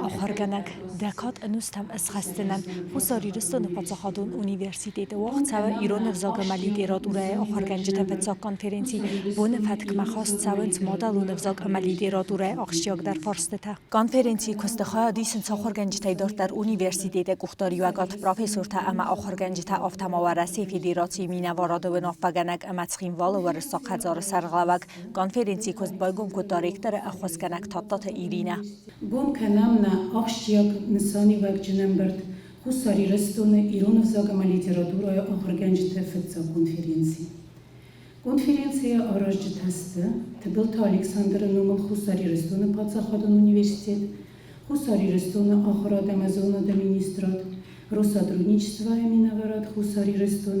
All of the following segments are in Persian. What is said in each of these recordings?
آخرگنگ دکات انوستم از خستنن و ساری رستون پاتسخادون اونیورسیته وقت سوا ایران افزاگ ملی دیرادوره آخرگنج تفتسا کنفرنسی بون فتک مخواست سوانت مادل و افزاگ ملی دیرادوره آخشیاگ در فارسته کنفرنسی کستخواه دیسن آخرگنج تایدار در اونیورسیته گفتاری وگات پروفسور تا اما آخرگنج تا افتماوره سیفی دیراتی مینوارد و نافگنگ امتخیم والا و رساق هزار سرغلوگ کنفرنسی کست بایگم کد دارکتر اخوزگنگ تاتات ایرینه گم کنم نه آخشیاگ نسانی وگ جنم برد خساری رستون ایران افزاگ ملی دیرادوره آخرگنج تفتسا کنفرنسی آراج تسته تبلت الکساندر نومل خساری رستون پاتسخادون اونیورسیtet خساری رستون آخرا دمزونا دمینیسترات روسادرونیچستوای مینوارد خساری رستون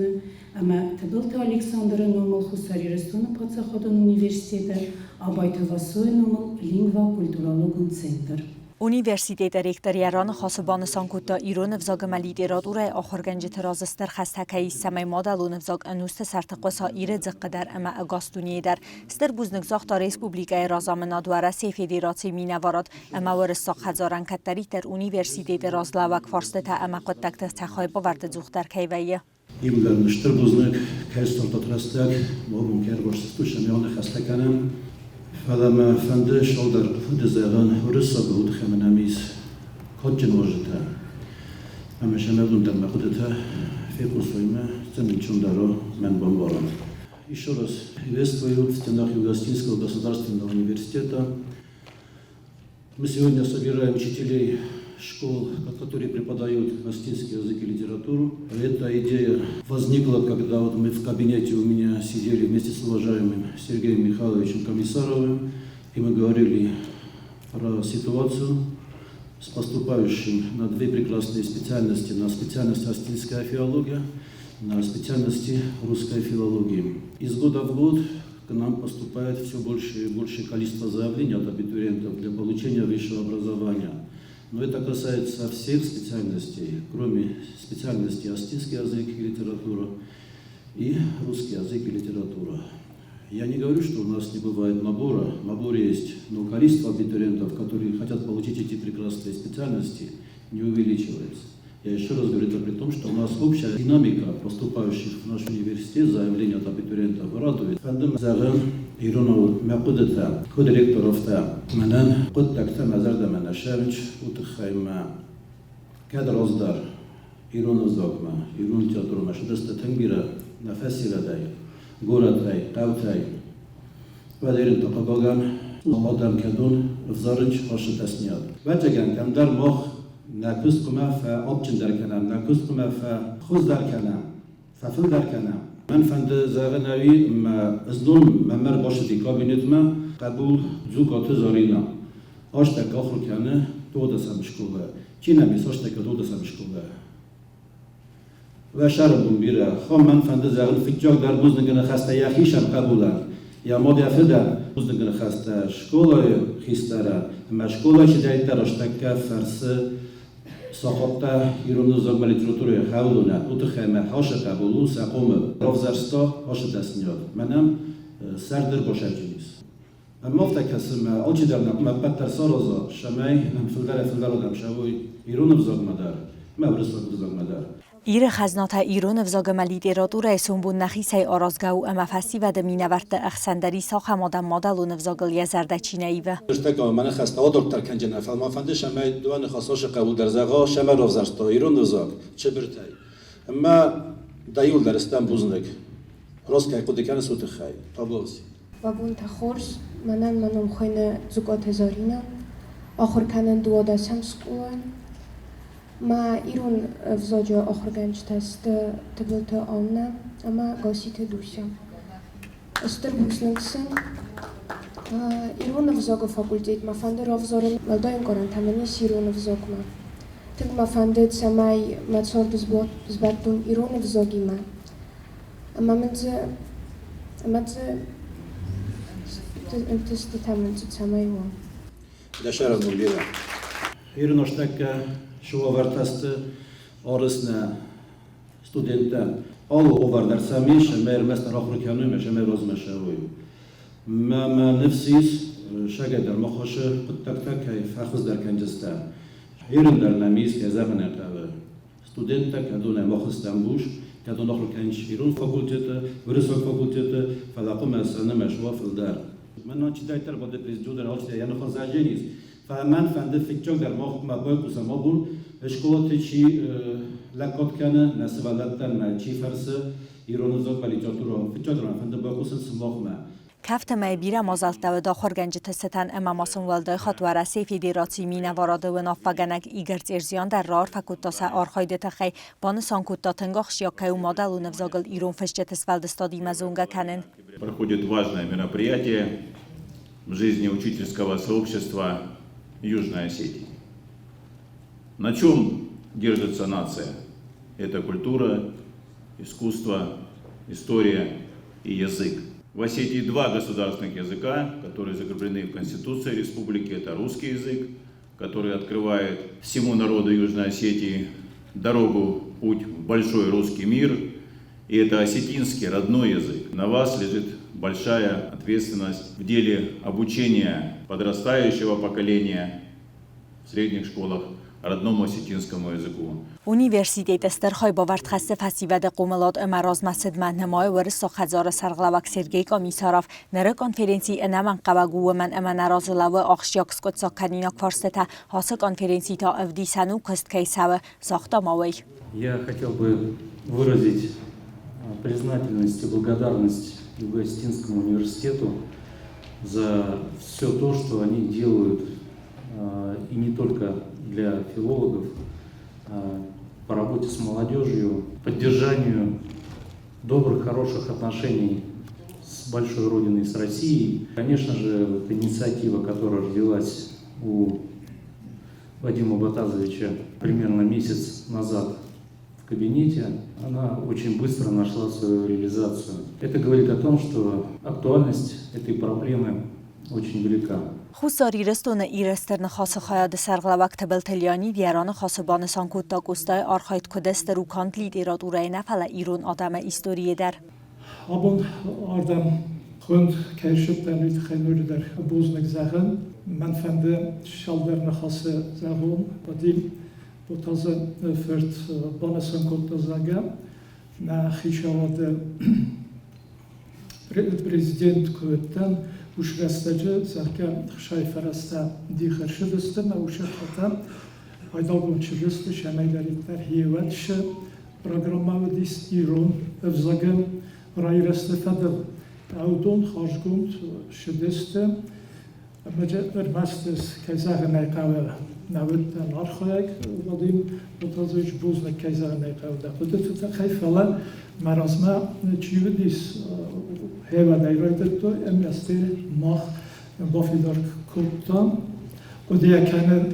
اما تبلت الکساندر نومل خساری رستون پاتسخادون اونیورسیtet آبایت واسوی نومل لینگوا کلتورالوگون سنتر اونیورسیته رکتریران خاصبان سانکوتا ایران افزاگ ملی دیرادوره آخرگنج ترازستر خستکهی سمی مادلون افزاگ انوست سرتقوسا ایره زقدر اما اگاستونیه در ستر بوزنگزاخت ریسپوبلیکای رازامنا دواره سی فدراسی مینوارد اما ورستاق هزاران کتری در اونیورسیته رازلاوک فارسته تا اما قدکت تخوای باورد زوختر کیویه ایمدن شتر بوزنگ کهستر تطرستگ مابون کر ورستوش میان خستکنم فلما فندش او در خود زیغان ورسا بود خمنامیز کد جنواجتا اما شمدون دم خودتا فیقو سویمه زمین چون دارو من بامبارم еще раз приветствую в стенах Юго-Остинского государственного университета. Мы сегодня собираем учителей школ, которые преподают остинский язык и литературу. Эта идея возникла, когда вот мы в кабинете у меня сидели вместе с уважаемым Сергеем Михайловичем Комиссаровым, и мы говорили про ситуацию с поступающим на две прекрасные специальности, на специальность остинская филология, на специальности русской филологии. Из года в год к нам поступает все больше и больше количество заявлений от абитуриентов для получения высшего образования. Но это касается всех специальностей, кроме специальности остинский язык и литература и русский язык и литература. Я не говорю, что у нас не бывает набора. Набор есть, но количество абитуриентов, которые хотят получить эти прекрасные специальности, не увеличивается. Я еще раз говорю, это при том, что у нас общая динамика поступающих в наш университет, заявления от абитуриентов радует. Фандом заган Иронов Мякудета, кодиректоровта, Манан, Кодтакта Мазарда Манашевич, Утахайма, Кадраздар, Иронов Зокма, Ирон театр Машидаста Тангира, Нафасирадай, Горадай, Каутай, Вадерин Токабаган, Ладам Кадун, Взарыч, Хашитасняд. Ватаган, Кандар Мох, ناکوس کما فآبچن در کنم ناکوس کما فخوز در کنم ففل در کنم من فند زاغناوی ازدون ممر باشدی کابینت ما قبول زوکات زارینا آشتک آخر کنه دو دسم شکوه چی نمیس آشتک دو دسم شکوه و شربون بیره خام من فند زاغن فکجاک در بوزنگن خسته یخیشم قبولن یا مادی افدن بوزنگن خسته شکولای خیستره اما شکولای شدیدتر آشتک فرسه ساخته ایران افزاگ لیتراتوره خودونه اتخمه هاش قبولو سقوم رافزرستا هاش دستمیاد منم سردر باشدجیز اما افتکسم آنچه در نقمه بدتر سارازا شمای فلدر آدم شوی ایران افزاگ مدار مبرس افزاگ مدار ایره خزنات ایران افزاگ ملی دیرادوره سنبون نخیسه آرازگاو اما فسی و دمینورد اخسندری ساخ مادم مادلون افزاگ لیزرده چینه ایوه اشتکا من خسته ها دکتر کنجنه فلما فنده شمای دوان خاصاش قبول در زغا شمای رافزرستا ایران افزاگ چه برتای اما دایول در استان بوزنگ راست که قدکن سوت خی تابلوسی بابون تخورس منم خوینه زکات هزارینا آخر کنن دواده سمسکوان ما ایران افزاج آخرگنج تست تبلت آنه اما گاسیت دوشم استر بوسنگسن ایران افزاج فاکولتیت ما فنده رافزارن ولدایم کارن تمنیس ایران افزاج ما تک ما فنده سمای متصور بزبطون ایران افزاجی ما اما من تست تمنیت سمای وان دشارم بیرم ایران اشتک شو ورتست آرسنا studenten all over در سامیش مر مستر آخر کنیم مش مر روز مشروعی ما نفسیس شاید در مخاشه قد تک تک فخذ در کنجستان هيرن در نمیز که زبان اتاوه studenta که دونه مخستم بوش که دونه خل کنش ایران فاکولتیته ورسال فاکولتیته فلاقم مثلا مشروع فلدار من ناچی دایتر بود پریزیدو در آلش یعنی خزاجینیز فمن فنده فکر در مبای قسم بول اشکالات چی لکات کنه نسبالاتن مالچی فرسه ایران زود بالیتاتورا فکر دارم فنده با قسم سماق ما کفت ما بیره مازالت و داخل گنج تستن اما ماسون ولدای خط و رسی فدراسی مینه وارد و نافگنگ ایگرز ارزیان در رار فکوتاس آرخایده تخی بان سانکوتا تنگاخ شیاکه و مدل و نفزاگل ایران فشت تسفلد استادی مزونگا کنن. Проходит важное мероприятие в жизни учительского сообщества Южной Осетии. На чем держится нация? Это культура, искусство, история и язык. В Осетии два государственных языка, которые закреплены в Конституции Республики. Это русский язык, который открывает всему народу Южной Осетии дорогу, путь в большой русский мир. И это осетинский родной язык. На вас лежит большая ответственность в деле обучения подрастающего поколения в средних школах родному осетинскому языку. Университет استرخای باورد خسته فسیود قوملاد امراض مسد مهنمای ورس خزار سرغلوک سرگی کامیساراف نره کنفرنسی انمان قبگو من امان نرازلو آخشیاکس کد ساکنینا کفارسته هاس کنفرنسی تا افدی سنو کست کیساو ساختا ماوی. Я хотел бы выразить признательность и благодарность Юго-Осетинскому университету за все то, что они делают, и не только для филологов, по работе с молодежью, поддержанию добрых, хороших отношений с большой родиной, с Россией. Конечно же, вот инициатива, которая родилась у Вадима Батазовича примерно месяц назад в кабинете, она очень быстро нашла свою реализацию. Это говорит о том, что актуальность этой проблемы очень велика. خوساری رستون ایرسترن خاص خیاد سرغلوک تبل تلیانی دیران خاص بانسان کود تا گستای آرخایت کدست روکانت لید ایراد اوره نفل ایرون آدم ایستوریه در. آبون آردم خوند کهشت دنیت خیلی در بوزنک زخن من فنده شالدر نخاص زخون بدیم با تازه فرد بانسان کود تا زنگه نه خیشاواد پرزیدنت کودتن وش رستجه زرکه خشای فرسته دی خرشد است نه وش خطر ایدال بون چرست شمی دارید در هیوتش برنامه ودیس ایران افزاگم رای رست فدل اودون خارجگوند شدست مجه ارمستس کیزاغ نیقاوه نود نارخویک ودیم بتازویج بوزن کیزاغ نیقاوه ده بدت خیف ولی مراسم چیو دیس هوا دایرایت تو امیسته ماه بافیدار کودتان و دیگه کنه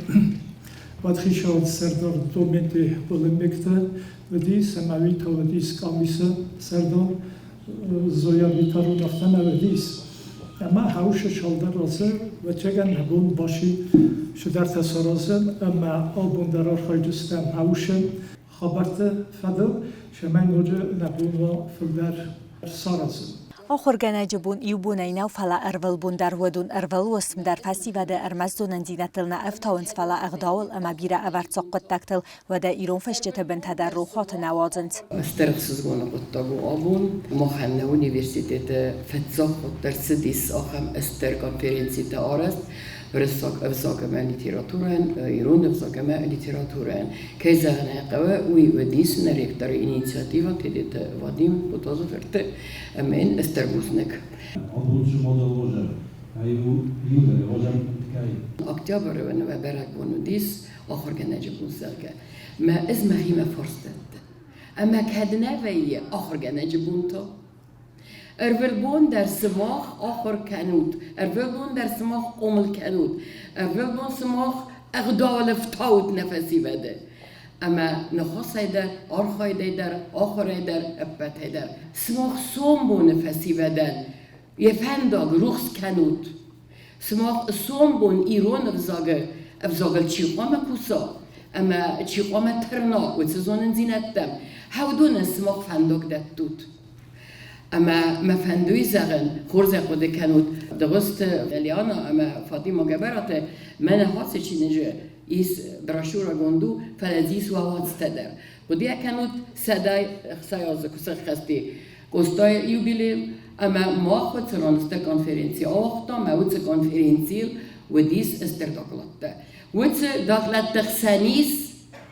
وقتی شاید سردار دومینتی بولمکته و دی سماوی تا و دیس کامیسه سردار زویا بیتارو رفتن و دیس اما هاوش شالدر رازه و چگن نبون باشی شدر تصارازن اما آلبون در آرخایجستم هاوشن خبرت فدل شمین نوجه نبون و فلدر سارازن آخر گنج بون ایو بون اینو فلا ارول بون در ودون ارول وسم در فسی و در ارمزدون انزینتل نافتاونس فلا اغداول اما بیره اورد سقط تکتل و در ایران فشجت بنت در روحات نوازند. استرخصزگون قطعو آبون مخنه اونیورسیتت فتزاق در سدیس آخم استر کنفرنسی تارست ورساق افزاقم لیتراتورن ایران افزاقم لیتراتورن که زغنه قوه وی ودیس نریکتر اینیسیاتیوا تدیت وادیم بتازو فرته امین استربوزنک. اکتبر و نوامبر بونودیس آخر گنج بونزلگه ما اسمه هیما فرستند اما کدنه وی آخر گنج بونتا ارولبون در سماخ آخر کنود ارولبون در سماخ قمل کنود ارولبون سماخ اغدال فتاوت نفسی بده اما نخواست در آرخای در آخر در ابت در سماخ سوم بو نفسی بدن یه فنداگ روخس کنود سماخ سوم بون ایران افزاگل چیقام کوسا اما چیقام ترنا و سزونن زینتم هودون سماخ فنداگ دتود اما مفندوی زغن خورز خود کنود درست لیانا اما فاطمه گبرات من حاس چی نجه ایس براشورا گندو فلزیس و واتستدر بدیا کنود صدای سیاز کسر خستی گستای یوبیلیم اما ما خود سرانسته کنفرانسی آختا موت کنفرانسیل و دیس استرداکلات وقت داخلت تخسانیس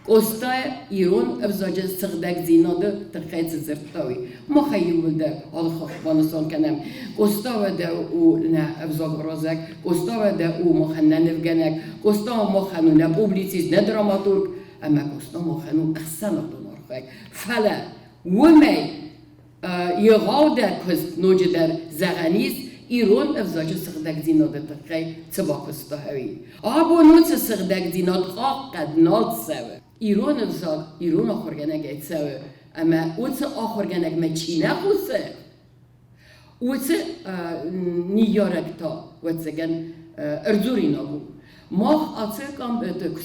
گستای ایران افزاج سردک زیناده تخیط زرتاوی ما خیلی بوده حال خواهبانستان کنم گستاو ده او نه افزاگ رازک گستاو ده او مخنن نفگنک گستاو مخنو نه پوبلیسیست نه دراماتورگ اما گستاو مخنو احسن دونار خواه فلا ومی یغاو در کست نوجه در زغانیز ایران افزاج سردک زیناده تخیط تباکستا هوی آبو نوچه سردک زیناد خواه قد ناد سوه ایران افزاد ایران آخرگنگ ایتسوه اما اوچه آخرگنگ ما چینه خوسه اوچه نیارک تا وچگن ارزوری نبود ما آتشه کام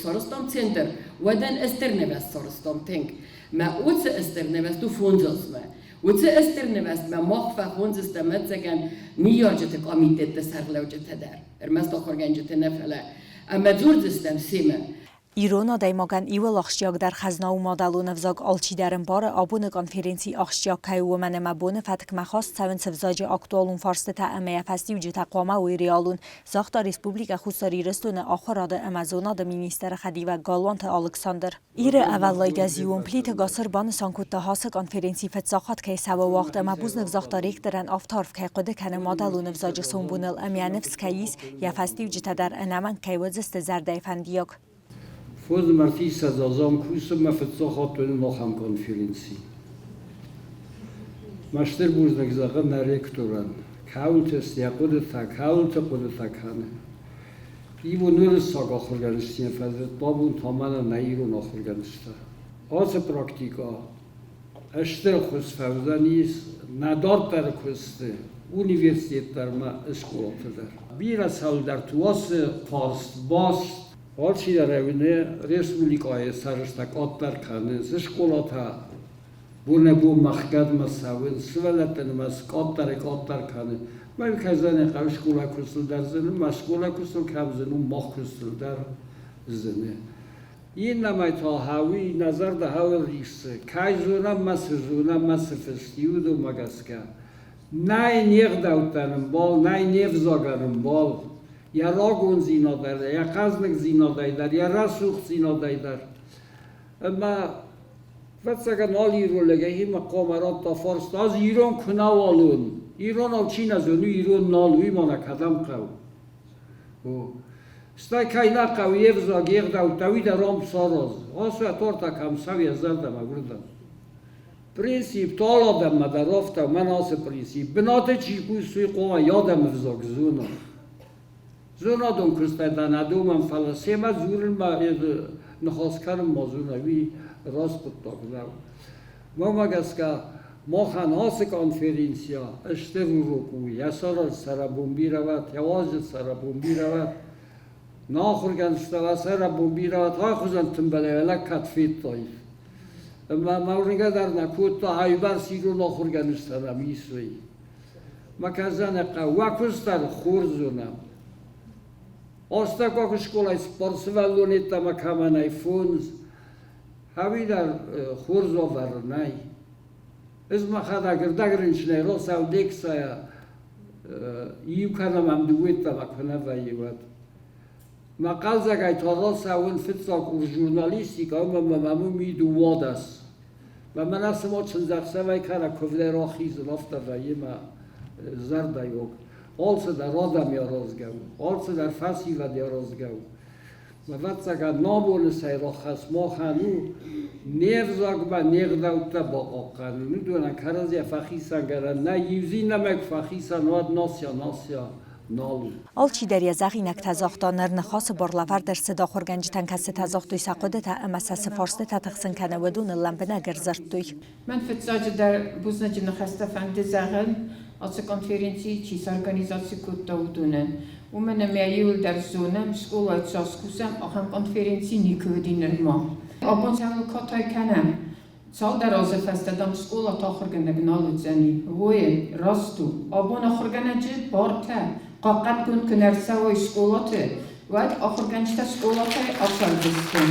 سارستان سنتر ودن استرنوست سارستان تنگ ما اوچه استرنوست و فونجاز ما اوچه استرنوست ما مخفه فونجاز دمت زگن نیارجت کامیتت سرلوجت در ارمست آخرگنجت نفله اما زور دستم سیمه ایران دایماگن ایول آخشیاگ در خزنا و مادالون افزاگ آلچی درن بار آبون کنفرانسی آخشیاگ که و من مبون فتک مخواست سون سفزاج اکتوالون فارست تا امیه فستی و جتا قوامه و ریالون زاخت ریسپوبلیک خودساری رستون آخراد امازونا دا مینیستر خدی و گالوانت الکساندر ایره اولای گزیون پلیت گاسر بان سانکوت تا هاس کنفرانسی فتزاخت که سوا وقت مبوز نفزاخت ریک درن آفتارف که قده کنه مادالون افزاج سنبونل امیه نفس کهیس یا فستی و جتا در انمان که وزست زرده فندیاگ فوز مرتیس از آزام کوسم مفتزاخات و نخم کنفرانسی. مشتر بوز نگذاقه نرکتورن. کاولت است یا کاولت کنه. ایو نور ساگ آخرگانشتین فضلت بابون تامانا نیرون آخرگانشتا. آس پراکتیکا اشتر خوز فوزانیس ندار در کسته. اونیورسیت در ما اشکولات در. بیر سال در تواس فارست باست آلچی در اوینه رسپوبلیکای سرشتک آتر کنه سشکولاتا بونه بو مخگد مساوین سولتن مسکات آتر کنه من کزنه قوشکولا کسل در زنه مشکولا کسل کم زنه مخ کسل در زنه این نمی تا هاوی نظر ده هاوی ریسه کای زونه مس فستیود و مگسکه نای نیغ دوتنم بال نای نیغ زاگرم بال یا راگون زینا داره یا قزنک زینا داره یا رسوخ زینا داره اما فتسکه نالی رو لگه هی مقامرات تا فارست از ایران کنوالون ایران او چین از اونو ایران نالوی مانه کدم قو استای کاینا قویه وزاگیغ دوتاوی در رام ساراز آسو اتار تا کم سوی از دردم اگردم پرینسیپ تالا دم مدرافتا من آس پرینسیپ بناته چی بوی قوه یادم وزاگ زونا زونا دون کسته دانادو من فلسه ما زورن ما نخواست کردم موضوعی راست بودم. ما مگس که ما خانهاس کنفرانسیا اشتر رو کوی یا سر بومبی رواد یا واجد سر بومبی رواد ناخور گنجتا سر بومبی رواد های خوزن تنبله ولی کتفیت تایی. ما مورنگا در نکوت تا هایبر سیرو ناخور گنجتا نمیسوی. ما کزن قواکوس در خورزونم. آستا که شکلای سپارس ولونیت تا مکامنای فونز هاوی در خورز آورنای از ما خدا اگر دگرنش نه راست او دیکسایا یو کنم هم دویت تا مکنه ویواد ما قلزه که تا راست اون فتساک و ژورنالیستیک هم ممنون میدو وادس و من اصلا ما چند زخصه وی کنه کفله را خیز رفته وی ما زرده یوک آلسه در آدم یا رازگو آلسه در فسی و یا رازگو و وقت اگر نابون سیرا خسما خانو نیفزاگ با نیغدوتا با آقانو ندونه کرز یا فخیسن گرن نه یوزی نمک فخیسن واد ناسیا نالو آلچی در یزاقینک تزاختا نرنخاس برلافر در صدا خورگنجتن کسی تزاختوی ساقوده تا امساس فارسته تا تخصن کنه ودون لمبنه گرزرتوی من فتزاج در بوزنج نخسته فند زغن از کنفرانسی چیز ارگانیزاسی کتا ودونن و من میایول در زونم سکولای تساسکوسم آخام کنفرانسی نیکودین ما آبان سامو کاتای کنم سال در آز فستدام سکولا تا خورگنگ نالود زنی وی راستو آبان خورگنج بارته قاقت کن کنر سوای سکولاته Vaid ahorgançta skolata absolvisten.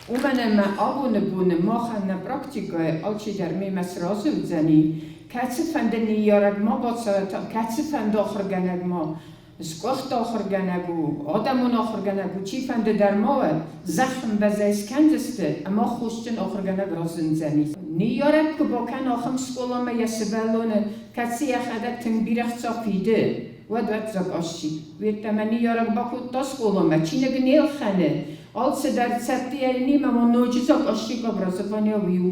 У мене або не буде маха на практика, алчі дермі месразу дзені. Каци фендені ярگ ما باید کسی فند آخر گنگ ما سکوخت آخر گنگو آدمون آخر گنگو چی فند در ما زخم بزایس کندسته اما خوشتن آخر گنگ رازن زنی نیارد که با کن آخم سکولا ما یسبلونه کسی یخدک تن بیرخت صافیده و دوت زگ آشی ویت من نیارد با خود تا سکولا ما چی نگنیل خنه آلسه در سرتی نیم اما نوچی زگ آشی که برازفانی ویو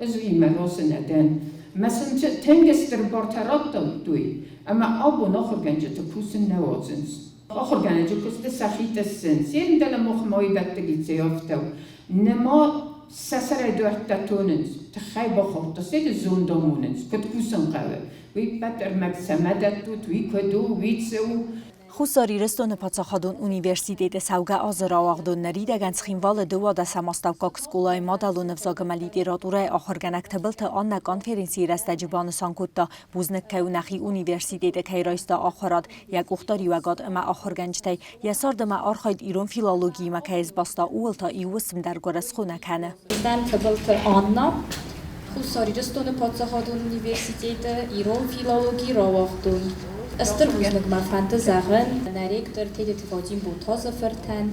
از وی مرازن ندن مثلا تنگستر بارترات دوی اما آبو ناخر گنجه تا پوسن نوازنس آخر گنجه کسته سخیت السنس یه دل مخمایی بدتگی زیافتو نما سسر دوحت توننس تخیل بخور تسید زون داموننس کد پوسن قوه وی بدر مکسمدت دوت وی کدو وی تسو Хусарирестон пацахадон университете сауга азыравагдон нарида ганцхинвал дувада самаставкак скулай мадалун взагама литература ахарганак табылта анна конференции растаджибан санкутта бузнак каунахи университете кайрайста ахарад як ухтари вагад ама ахарганчтай ясардама архайд ирон филологии макайз баста уылта иусм дар горасхуна кане Bizden табылта анна Хусарирестон пацахадон университете ирон филологии равагдон Esther buznak ma fante zagen narekter tedet vadim botaze verten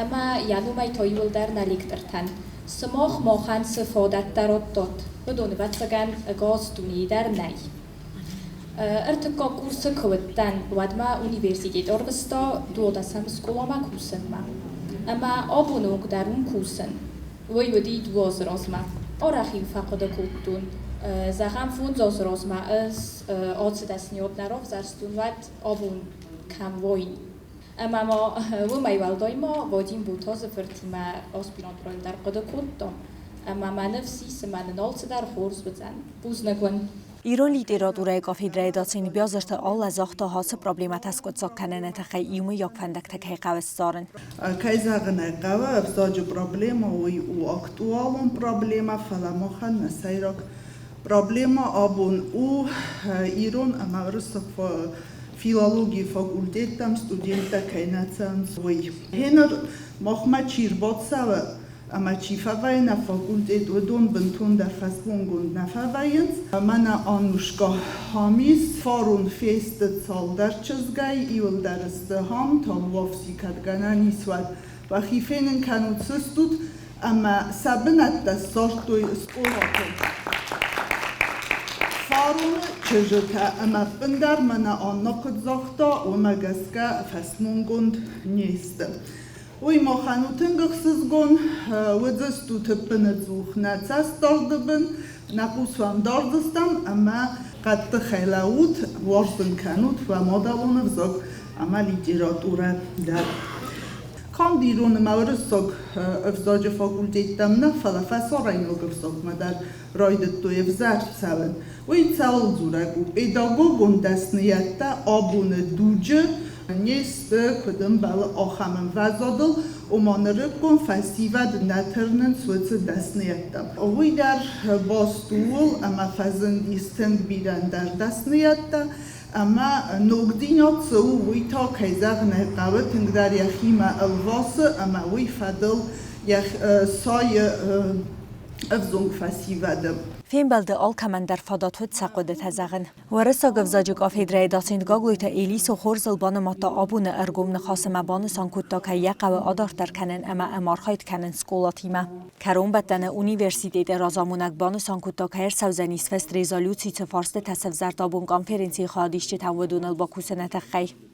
ama yanumay toyul der narekterten smach machen se fadat darot dot بدون واتساگن گاز دونی در نی ارتقا کورس کوتن ودما universitet orgesta دوادسم سکولا ما کورسن ما اما آبونوک درون کورسن ویودی دواز رازما آرخیم فقط کودتون زخم فون زاز رازما از آتش دست نیاب نراف زرستون ود آبون کم واین اما ما و میوالدای ما وادیم بوتاز فرتیما آسپیرانت برایم در قد کودتم اما من نفسی سمن نالت در خورز بزن بوز نگون ایران لیتراتورای کافیدرای داتین بیازرت آل زاخته هاس پروبلمات اسکوت ساکنن تخی ایمو یک فندک تکی قوستارن. کایزاغنه قوا افزاج پروبلما و اکتوالون پروبلما فلامخن نسایرک پروبلما آبون او ایران امارس فیلولوژی فاکولتتم استودنتا کیناتسانس وی. هنر مخمه چیربات سوا اما چیفاوی نفاکولتت و دون بنتون در فسبونگون نفاویینز. من آنوشکا هامیس فارون فیست سال در چزگای ایول درست هم تا وافسی کدگانه نیسود و خیفینن کنود سستود اما سبنت دست سارتوی اسکولاکن. فارون چجتا اما بندر من آن نقد زختا و مگسکا فسبونگون نیست. وی ما خانوتن گخسزگون و دستو تپنت زوخ نتساس داردبن نقوس هم داردستم اما قد خیلاوت وارزن کنوت و مادالون افزاق اما لیتراتوره در کان دیرون مورساق افزاج فاکولتتم نه فلافسا رینوگ افزاق مدر رایدت تو افزار سالن وی سال زورگو پیداگوگون دست نیتا آبون دوجه نیست کدام بالا آخرم وزادل و مانرکون فسیواد نترنن سوت دست نیتم. وی در باستول اما فزندیستن بیرن در دست نیتم. اما نقدینات سو وی تا کیزاغ نقابت در یخیم الواس اما وی فدل یخ سای افزونگ فسیوادم. فين بلد آلكمان در فاداتوت ساقودة تزاغن. ورسا گفزاجی کافیدرای داتیند گاگلویتا ایلیس و خورزل بان ماتا آبون ارگوم نخاسم بان سانکوتا که یقو آدار در کنن اما امارخایت کنن سکولاتیما. کرون بدن اونیورسیتیت رازامونک بان سانکوتا که هر سوزنیس فست ریزالوچی تفارست تصف زردابون کانفرنسی خادیش چه تنودون الباکوسنت خی.